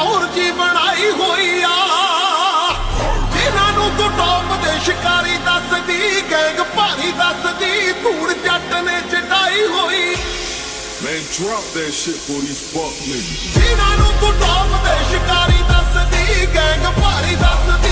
ਟੌਰ ਜੀ ਬਣਾਈ ਹੋਈ ਆ ਜਿਨ੍ਹਾਂ ਨੂੰ ਤੂੰ ਟੌਪ ਦੇ ਸ਼ਿਕਾਰੀ ਦੱਸਦੀ ਗੈਂਗ ਭਾਰੀ ਦੱਸਦੀ ਧੂੜ ਜੱਟ ਨੇ ਚਟਾਈ ਹੋਈ Man, drop that shit for these fuck niggas. ਜਿਨ੍ਹਾਂ ਨੂੰ ਤੂੰ ਟੌਪ ਦੇ ਸ਼ਿਕਾਰੀ ਦੱਸਦੀ ਗੈਂਗ ਭਾਰੀ ਦੱਸਦੀ